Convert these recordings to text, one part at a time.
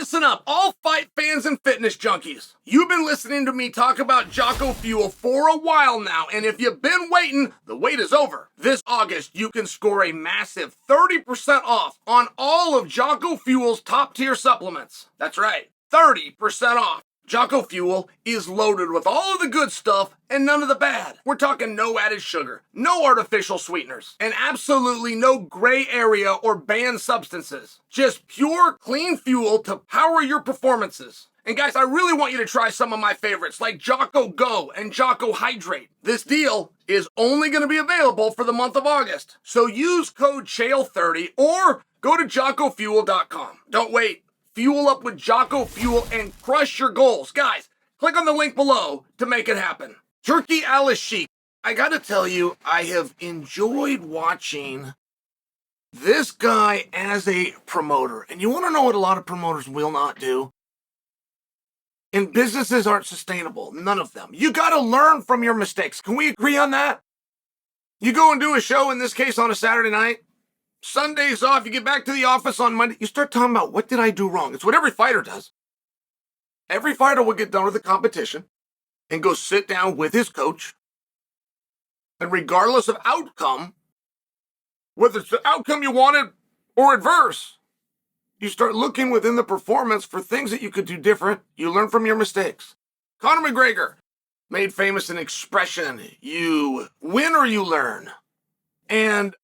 Listen up, all fight fans and fitness junkies. You've been listening to me talk about Jocko Fuel for a while now, and if you've been waiting, the wait is over. This August, you can score a massive 30% off on all of Jocko Fuel's top-tier supplements. That's right, 30% off. Jocko Fuel is loaded with all of the good stuff and none of the bad. We're talking no added sugar, no artificial sweeteners, and absolutely no gray area or banned substances. Just pure, clean fuel to power your performances. And guys, I really want you to try some of my favorites like Jocko Go and Jocko Hydrate. This deal is only going to be available for the month of August. So use code Chael30 or go to JockoFuel.com. Don't wait. Fuel up with Jocko Fuel and crush your goals. Guys, click on the link below to make it happen. Turki Alalshikh. I gotta tell you, I have enjoyed watching this guy as a promoter. And you wanna know what a lot of promoters will not do? And businesses aren't sustainable, none of them. You gotta learn from your mistakes. Can we agree on that? You go and do a show, in this case on a Saturday night, Sunday's off, you get back to the office on Monday, you start talking about what did I do wrong? It's what every fighter does. Every fighter will get done with the competition and go sit down with his coach. And regardless of outcome, whether it's the outcome you wanted or adverse, you start looking within the performance for things that you could do different. You learn from your mistakes. Conor McGregor made famous an expression, you win or you learn. And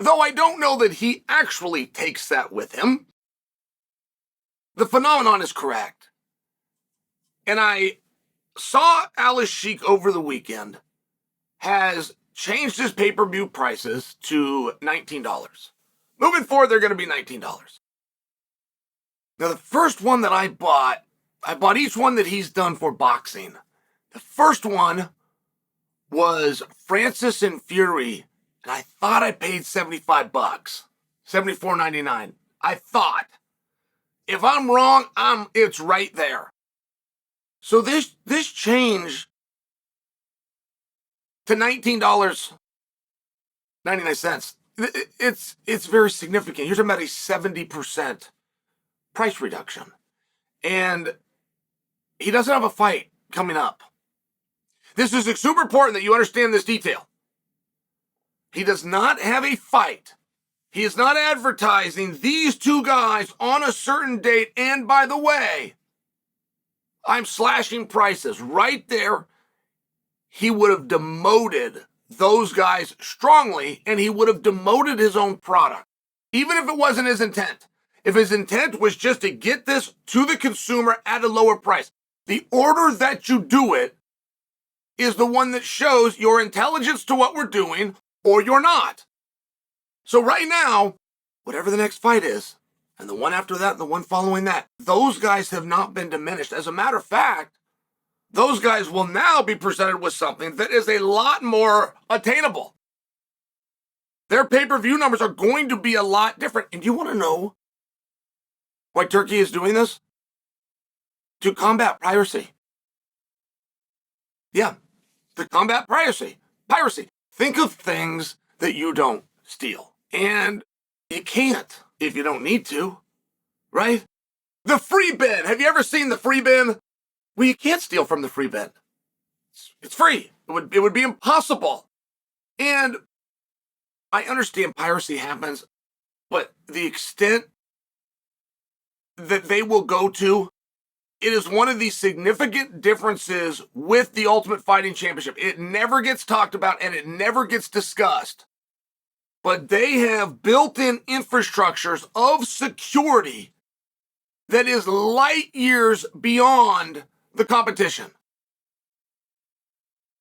though I don't know that he actually takes that with him, the phenomenon is correct. And I saw Alalshikh over the weekend has changed his pay-per-view prices to $19. Moving forward, they're going to be $19. Now, the first one that I bought each one that he's done for boxing. The first one was Francis and Fury. And I thought I paid $75, $74.99. I thought. If I'm wrong, it's right there. So this change to $19.99, it's very significant. You're talking about a 70% price reduction. And he doesn't have a fight coming up. This is super important that you understand this detail. He does not have a fight. He is not advertising these two guys on a certain date. And by the way, I'm slashing prices right there. He would have demoted those guys strongly, and he would have demoted his own product, even if it wasn't his intent. If his intent was just to get this to the consumer at a lower price, the order that you do it is the one that shows your intelligence to what we're doing, or you're not. So right now, whatever the next fight is, and the one after that, and the one following that, those guys have not been diminished. As a matter of fact, those guys will now be presented with something that is a lot more attainable. Their pay-per-view numbers are going to be a lot different. And you want to know why Turki is doing this? To combat piracy. Yeah, to combat piracy. Think of things that you don't steal. And you can't if you don't need to, right? The free bin. Have you ever seen the free bin? Well, you can't steal from the free bin. It's free. It would be impossible. And I understand piracy happens, but the extent that they will go to, it is one of the significant differences with the Ultimate Fighting Championship. It never gets talked about and it never gets discussed. But they have built-in infrastructures of security that is light years beyond the competition.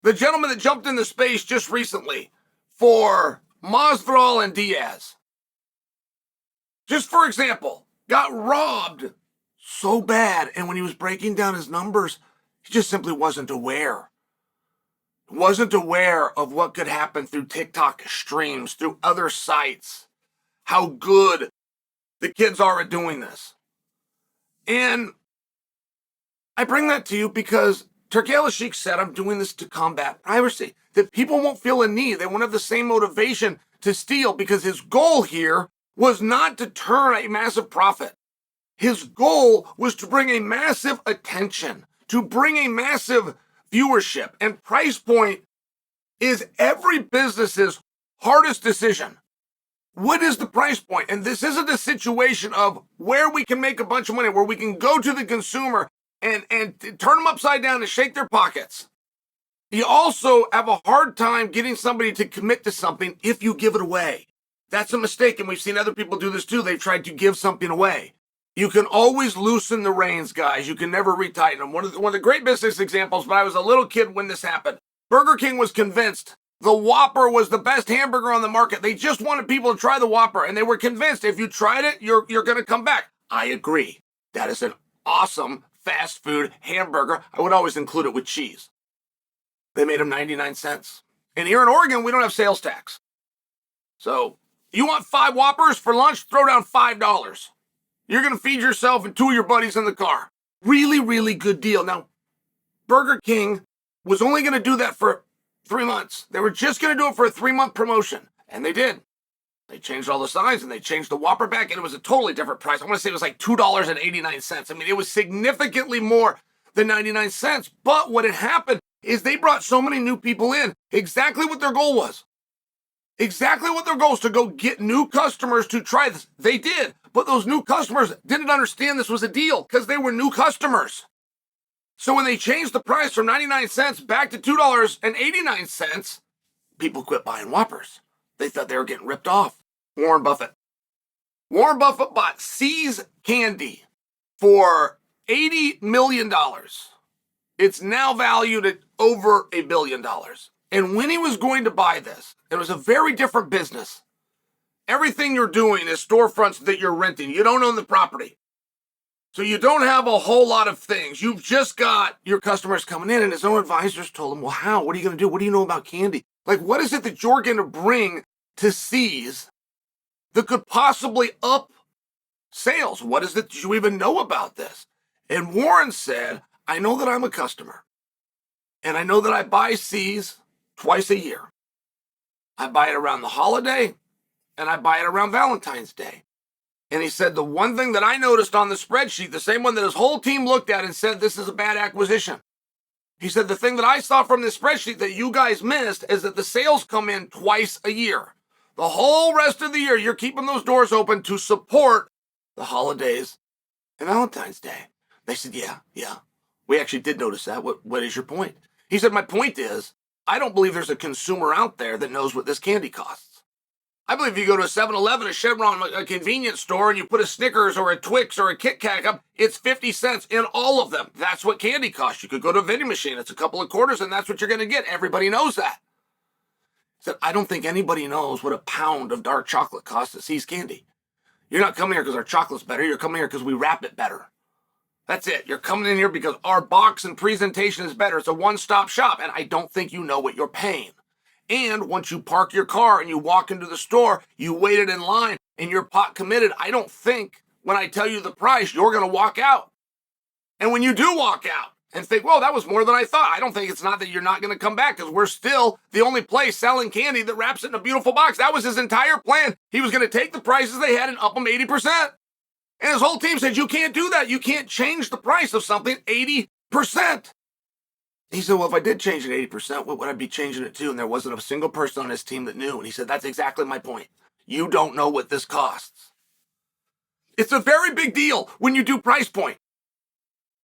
The gentleman that jumped into space just recently for Masvidal and Diaz, just for example, got robbed so bad, and when he was breaking down his numbers, he just simply wasn't aware. Wasn't aware of what could happen through TikTok streams, through other sites, how good the kids are at doing this. And I bring that to you because Turki Alalshikh said, I'm doing this to combat piracy, that people won't feel a need. They won't have the same motivation to steal because his goal here was not to turn a massive profit. His goal was to bring a massive attention, to bring a massive viewership. And price point is every business's hardest decision. What is the price point? And this isn't a situation of where we can make a bunch of money, where we can go to the consumer and turn them upside down and shake their pockets. You also have a hard time getting somebody to commit to something if you give it away. That's a mistake, and we've seen other people do this too. They've tried to give something away. You can always loosen the reins, guys. You can never retighten them. One of the great business examples, but I was a little kid when this happened. Burger King was convinced the Whopper was the best hamburger on the market. They just wanted people to try the Whopper, and they were convinced if you tried it, you're going to come back. I agree. That is an awesome fast food hamburger. I would always include it with cheese. They made them 99 cents. And here in Oregon, we don't have sales tax. So you want 5 Whoppers for lunch? Throw down $5. You're going to feed yourself and 2 of your buddies in the car. Really, really good deal. Now, Burger King was only going to do that for 3 months. They were just going to do it for a 3-month promotion. And they did. They changed all the signs and they changed the Whopper back, and it was a totally different price. I want to say it was like $2.89. I mean, it was significantly more than 99 cents. But what had happened is they brought so many new people in. Exactly what their goal was. Exactly what their goal was, to go get new customers to try this. They did. But those new customers didn't understand this was a deal because they were new customers. So when they changed the price from 99 cents back to $2.89, people quit buying Whoppers. They thought they were getting ripped off. Warren Buffett. Warren Buffett bought See's Candy for $80 million. It's now valued at over $1 billion. And when he was going to buy this, it was a very different business. Everything you're doing is storefronts that you're renting. You don't own the property. So you don't have a whole lot of things. You've just got your customers coming in, and his own advisors told him, well, how? What are you going to do? What do you know about candy? Like, what is it that you're going to bring to See's that could possibly up sales? What is it that you even know about this? And Warren said, I know that I'm a customer, and I know that I buy See's twice a year. I buy it around the holiday, and I buy it around Valentine's Day. And he said, the one thing that I noticed on the spreadsheet, the same one that his whole team looked at and said, this is a bad acquisition. He said, the thing that I saw from this spreadsheet that you guys missed is that the sales come in twice a year. The whole rest of the year, you're keeping those doors open to support the holidays and Valentine's Day. They said, yeah, we actually did notice that. What is your point? He said, my point is, I don't believe there's a consumer out there that knows what this candy costs. I believe if you go to a 7-Eleven, a Chevron, a convenience store, and you put a Snickers or a Twix or a Kit Kat up, it's 50 cents in all of them. That's what candy costs. You could go to a vending machine. It's a couple of quarters, and that's what you're going to get. Everybody knows that. He said, I don't think anybody knows what a pound of dark chocolate costs at See's Candy. You're not coming here because our chocolate's better. You're coming here because we wrap it better. That's it. You're coming in here because our box and presentation is better. It's a one-stop shop, and I don't think you know what you're paying. And once you park your car and you walk into the store, you waited in line and you're pot committed. I don't think when I tell you the price, you're going to walk out. And when you do walk out and think, well, that was more than I thought, I don't think it's not that you're not going to come back, because we're still the only place selling candy that wraps it in a beautiful box. That was his entire plan. He was going to take the prices they had and up them 80%. And his whole team said, you can't do that. You can't change the price of something 80%. He said, well, if I did change it 80%, what would I be changing it to? And there wasn't a single person on his team that knew. And he said, that's exactly my point. You don't know what this costs. It's a very big deal when you do price point.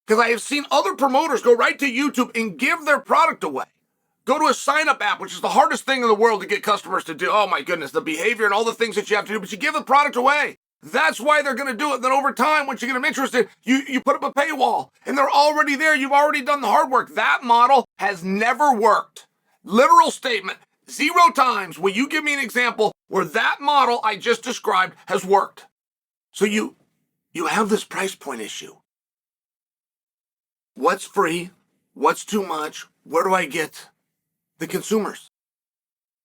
Because I have seen other promoters go right to YouTube and give their product away. Go to a sign-up app, which is the hardest thing in the world to get customers to do. Oh, my goodness, the behavior and all the things that you have to do. But you give the product away. That's why they're going to do it. Then over time, once you get them interested, you put up a paywall. And they're already there. You've already done the hard work. That model has never worked. Literal statement. 0 times will you give me an example where that model I just described has worked. So you have this price point issue. What's free? What's too much? Where do I get the consumers?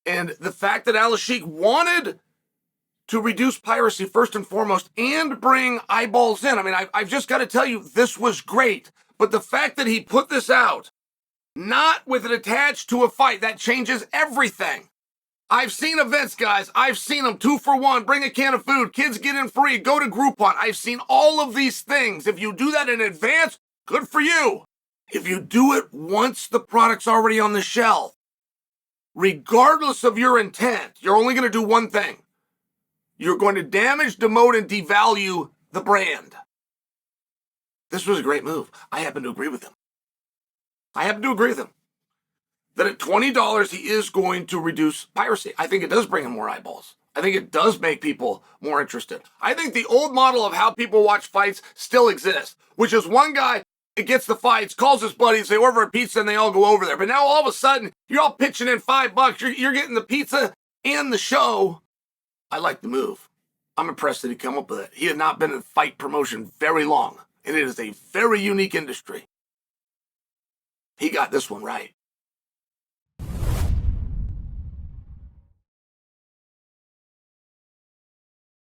And the fact that Alalshikh wanted to reduce piracy first and foremost and bring eyeballs in. I mean, I've just got to tell you, this was great. But the fact that he put this out, not with it attached to a fight, that changes everything. I've seen events, guys. I've seen them 2 for 1. Bring a can of food. Kids get in free. Go to Groupon. I've seen all of these things. If you do that in advance, good for you. If you do it once the product's already on the shelf, regardless of your intent, you're only going to do one thing. You're going to damage, demote, and devalue the brand. This was a great move. I happen to agree with him. That at $20, he is going to reduce piracy. I think it does bring in more eyeballs. I think it does make people more interested. I think the old model of how people watch fights still exists, which is one guy gets the fights, calls his buddies, they order a pizza, and they all go over there. But now all of a sudden, you're all pitching in $5. You're getting the pizza and the show. I like the move. I'm impressed that he came up with it. He had not been in fight promotion very long, and it is a very unique industry. He got this one right.